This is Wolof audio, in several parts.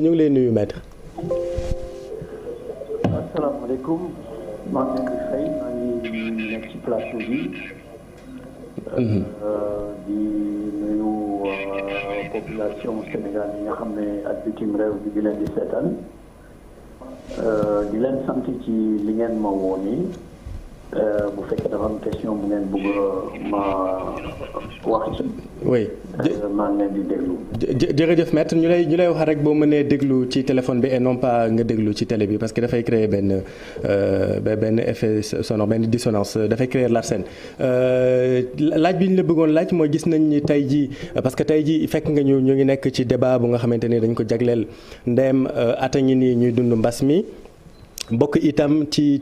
ñu ngi lay nuyu maître. asalaamaaleykum maa ngi leen di fay maa ngi nekk ci plateau bi. di nuyu population Sénégal yi nga xam ne ak bitim réew bi di leen di seetaan di leen sant ci li ngeen ma woo nii bu fekkee dafa am question bu ngeen bëgg ma wax ci. oui maa ngi leen di déglu. jërëjëf maître ñu lay wax rek boo mënee déglu ci téléphone bi et non pas nga déglu ci télé bi parce que dafay créer benn effet sonore benn dissonance dafay créer larcène laaj bi ñu la bëggoon laaj mooy gis nañ ni tey jii parce que tey jii fekk nga ñu ngi nekk ci débat bu nga xamante ni dañ ko jagleel ndeem ata ngi nii ñuy dund mbas mi. bokk itam ci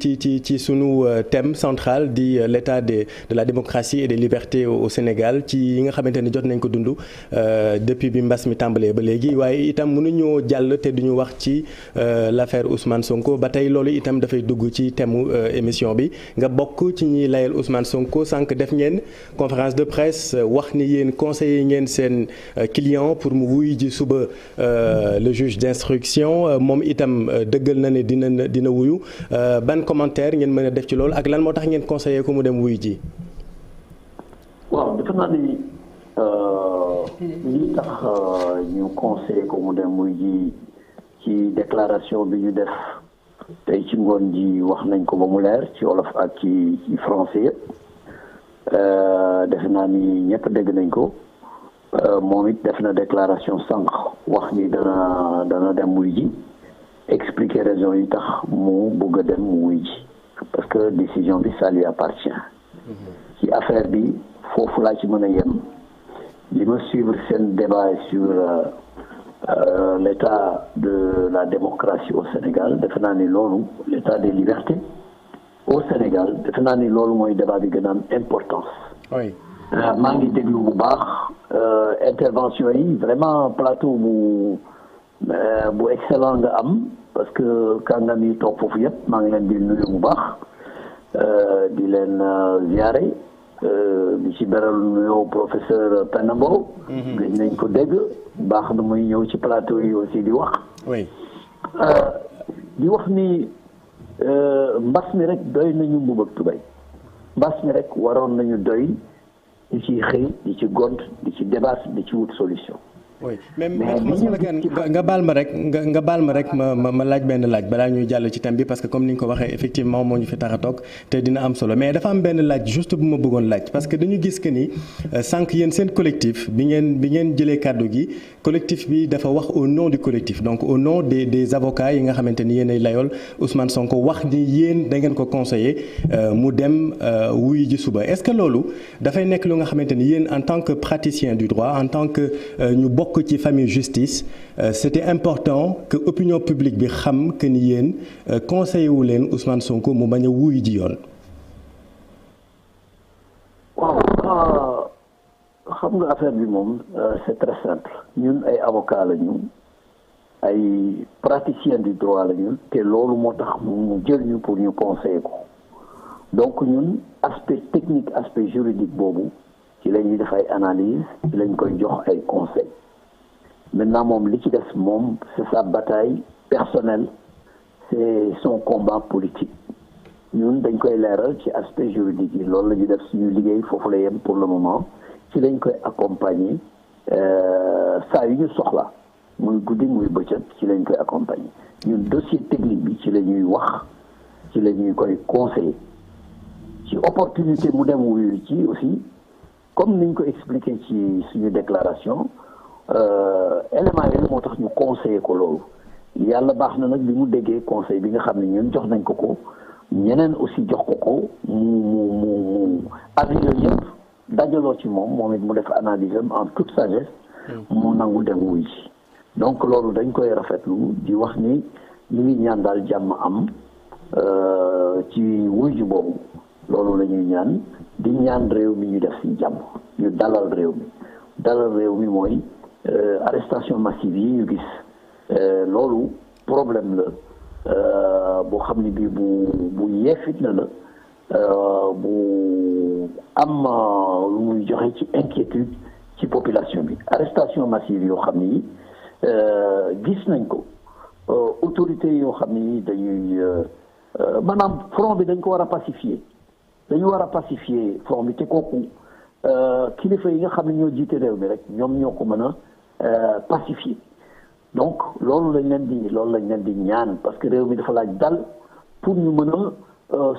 sunu thème central di l'état de la démocratie et des libertés au Sénégal ci yi nga xamante ni jot nañ ko dund depuis bi mbas mi tàmbalee ba léegi waaye itam mënuñoo jàll te duñu wax ci l'affaire Ousmane Sonko ba tey loolu itam dafay dugg ci thème émission bi nga bokk ci ñiy layal Ousmane Sonko sànq def ngeen conférence de presse wax ni yéen conseiller ngeen seen client pour mu wuy ji suba le juge d'instruction moom itam dëggal na ne dina wuyu ban commentaire ngeen mën a def ci loolu ak lan moo tax ngeen conseillé ko mu dem wuyu ji. waaw defe naa ni lii tax ñu conseillé ko mu dem wuyu ji ci déclaration bi ñu def tey ci ngoon ji wax nañ ko ba mu leer ci wolof ak ci français yëpp defe naa ni ñëpp dégg nañ ko moom it def na déclaration sànq wax ni dana dem wuyu ji. expliquer raison yi tax mu bëgg a dem mu wuy ji parce que décision bi ça lui appartient ci affaire bi foofu laa ci mën a yem li ma suivre seen débat sur l'état de la démocratie au Sénégal defe naa ni loolu l'état des libertés au Sénégal defe naa ni loolu mooy débat bi gën a am importance. oui. maa ngi déglu bu baax intervention yi vraiment plateau bu excellent nga am parce que kàngam yi toog foofu yëpp maa ngi leen di nuyu bu baax di leen ziare di ci beral nuyoo professeur Penda Mbow. gëj nañ ko dégg baax na muy ñëw ci plateau yi aussi di wax. oui. di wax ni mbas mi rek doy nañu mbubb ak tubay mbas mi rek waroon nañu doy di ci xëy di ci gont di ci débat di ci wut solution. oui même nga baal ma rek ma laaj benn laaj balaa ñuy jàll ci thème bi parce que comme ni nga ko waxee effectivement moo ñu fi tax a toog te dina am solo mais dafa am benn laaj juste bu ma bëggoon laaj parce que dañu gis que ni sànq yéen seen collectif bi ngeen jëlee kàddu gi collectif bi dafa wax au nom du collectif donc au nom des avocats yi nga xamante ni yéen ay layool Ousmane Sonko wax ni yéen da ngeen ko conseiller mu dem wuyu ji suba est-ce que loolu dafay nekk lu nga xamante ni yéen en tant que praticien du droit en tant que ñu bokk ci famille justice c'était important que opinion publique bi xam que ni yéen conseiller wu leen Ousmane Sonko mu bañ a wuyu ji yoon. waaw xam nga affaire bi moom c'est très simple ñun ay avocats lañu ay praticiens du droit lañu te loolu moo tax mu jël ñu pour ñu conseiller ko donc ñun aspect technique aspect juridique boobu ci la ñuy def ay analyse ci lañ koy jox ay conseils. Maintenant moom li ci des moom c'est sa bataille personnelle c'est son combat politique ñun dañ koy leeral ci aspect juridique yi loolu la ñu def suñu liggéey foofu la yem pour le moment ci lañ koy accompagner saa yu ñu soxla muy guddi muy bëccëg ci lañ koy accompagner ñun dossier technique bi ci la ñuy wax ci la ñuy koy conseiller ci opportunité mu dem wuyu ci aussi comme niñ ko expliqué ci suñu déclaration élément yi moo tax ñu conseiller ko loolu yàlla baax na nag bi mu déggee conseil bi nga xam ne ñun jox nañ ko ñeneen aussi jox ko mu avis yooyu yëpp dajaloo ci moom it mu def analyse am en toute sagesse mu nangu dem wuy ji donc loolu dañ koy rafetlu di wax ni ñu ngi ñaan daal jàmm am ci wuy ji boobu loolu la ñuy ñaan di ñaan réew mi ñu def ci jàmm ñu dalal réew mi mooy arrestation massive yi ñu gis loolu problème la boo xam ne bii bu yeefit na la bu am lu muy joxe ci inquiétude ci population bi arrestation massive yoo xam ni gis nañ ko autorités yoo xam ni dañuy maanaam front bi dañ ko war a pacifier dañu war a pacifier front bi te kooku kilifa yi nga xam ne ñoo jiite réew mi rek ñoom ñoo ko mën a pacifier donc loolu lañ leen di ñaan parce que réew mi dafa laaj dal pour ñu mën a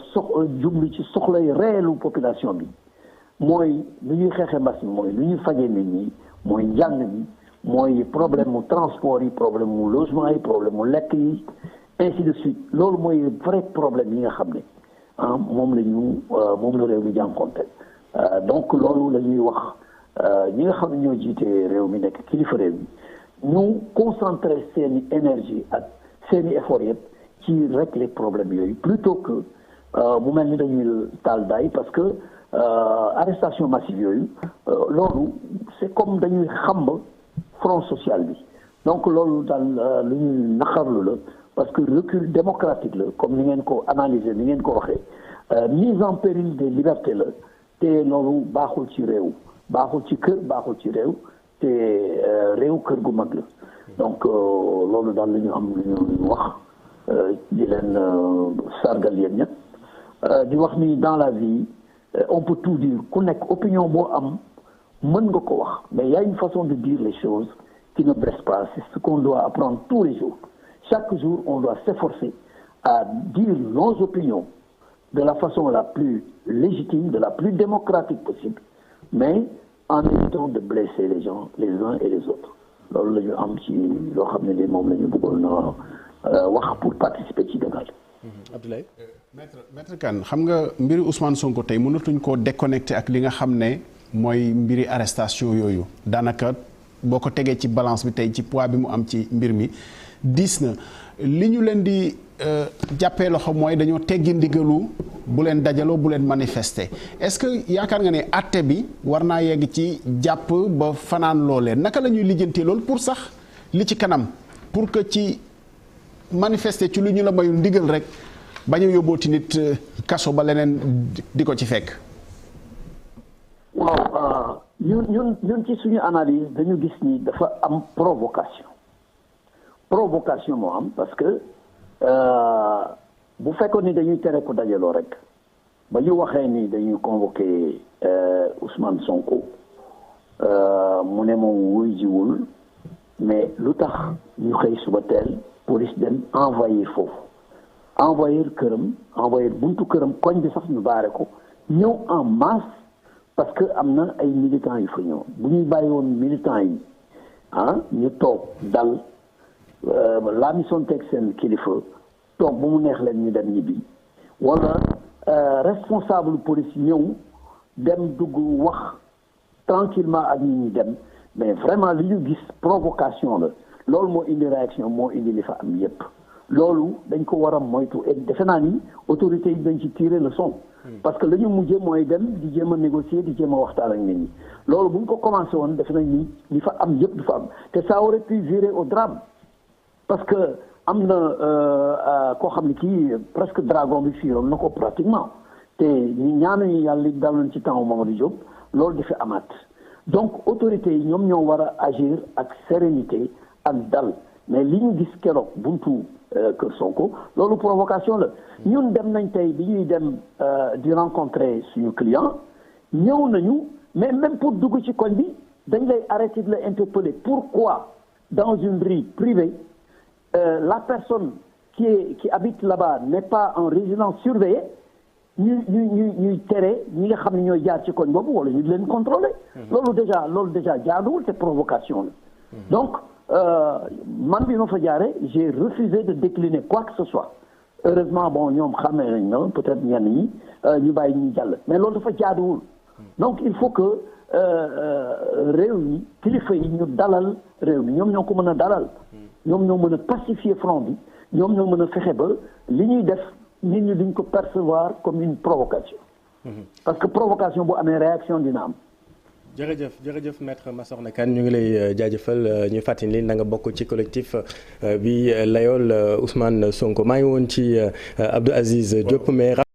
jublu ci soxlay réelu population bi mooy lu ñuy xeexe mbas mi mooy lu ñuy fajee nit ñi mooy njàng mi mooy problème mu transport yi problème mu logement yi problème mu lekk yi ainsi de suite loolu mooy vrai problème yi nga xam ne moom la réew mi jànkoonte donc loolu la ñuy wax ñi nga xam ne ñoo jiite réew mi nekk kilifa réew mi ñu concentrer seeni énergie ak seeni effort yëpp ci régler problème yooyu plutôt que mu mel ni dañuy taal daay parce que arrestation massive yooyu loolu c'est comme dañuy xamb front social bi donc loolu daal lu ñuy naqarlu la parce que recul démocratique la comme ni ngeen ko analyser ni ngeen ko waxee mise en péril des libertés la te loolu baaxul ci réew baaxul ci kër baaxul ci réew te réew kër gu mag la donc loolu daal la ñu am lu ñu wax di leen sargal yéen ñëpp di wax ni dans la vie on peut tout dire ku nekk opinion boo am mën nga ko wax mais il y a une façon de dire les choses qui ne blesse pas c'est ce qu'on doit apprendre tous les jours chaque jour on doit s'efforcer à dire nos opinions de la façon la plus légitime de la plus démocratique possible mais en évitant de blesser les gens les uns et les autres loolu la ñu am ci loo xam ne ni moom la ñu bëggoon wax pour participer ci débat bi. Abdoulaye. Maître Kane xam nga mbiri Ousmane Sonko tey mënatuñ koo déconnecté ak li nga xam ne mooy mbiri arrestation yooyu daanaka boo ko tegee ci balance bi tey ci poids bi mu am ci mbir mi diis na li ñu leen di jàppee loxo mooy dañoo teggi ndigalu bu leen dajaloo bu leen manifester est-ce que yaakaar nga ne àtte bi war naa yegg ci jàpp ba fanaan loolee naka la ñuy lijjantee loolu pour sax li ci kanam pour que ci manifester ci lu ñu la mayul ndigal rek bañ a yóbbooti nit kaso ba leneen di ko ci fekk. waaw ñun ci suñu analyse dañu gis ni dafa am provocation moo am parce que bu fekkoon ni dañuy tere ko dajaloo rek ba ñu waxee ni dañuy convoqué Ousmane Sonko mu ne moom wuy jiwul mais lu tax ñu xëy suba teel police dem envoyé foofu envoyé këram envoyé buntu këram koñ bi sax ñu baare ko ñëw en masse parce que am na ay militants yu fa ñëw bu ñuy bàyyi woon militants yi ñu toog dal la mission teg seen kilifa toog ba mu neex leen ñu dem ñibbi wala responsable police ñëw dem dugg wax tranquillement ak ñi dem mais vraiment li ñu gis provocation la loolu moo indi réaction moo indi li fa am yépp loolu dañ ko war a moytu et defe naa ni autorités yi dañ ci tirer leçon parce que la ñu mujjee mooy dem di jéem a négocier di jéem a waxtaan ak nit ñi loolu bu ñu ko commencé woon defe nañ ni li fa am yépp du fa am te ça aurait pu virer au drame parce que am na koo xam ne kii presque dragon bi fiiroon na ko pratiquement te ñu ñaanuñu yàlla li daloon ci temps Mamadou Diop loolu dafa amaat donc autorités yi ñoom ñoo war a agir ak sérénité ak dal mais li ñu gis keroog buntu Kër Sonko loolu provocation la ñun dem nañ tey bi ñuy dem di rencontrer suñu client ñëw nañu mais même pour dugg ci koñ bi dañ lay arrêter de la interpeller pourquoi dans une rue privée la personne qui habite là-bas n'est pas en résidence surveillée ñuy tere ñi nga xam ne ñooy jaar ci koñ boobu wala ñu leen contrôler loolu déjà jaaduwul c'est provocation la donc man bi ma fa jaare j'ai refusé de décliner quoi que ce soit heureusement bon ñoom xamee nañ na peut-être ñenn ñi ñu bàyyi ñu jàll mais loolu dafa jaaduwul donc il faut que réew mi kilifa yi ñu dalal réew mi ñoom ñoo ko mën a dalal ñoom ñoo mën a pacifier front bi ñoom ñoo mën a fexe ba li ñuy def nit ñi duñ ko percevoir comme une provocation parce que provocation bu amee réaction dina am jërëjëf maître Massokhna Kane ñu ngi lay jaajëfal ñu fàttali na nga bokk ci collectif bi layool Ousmane Sonko maa ngi woon ci Abdou Aziz Diop mais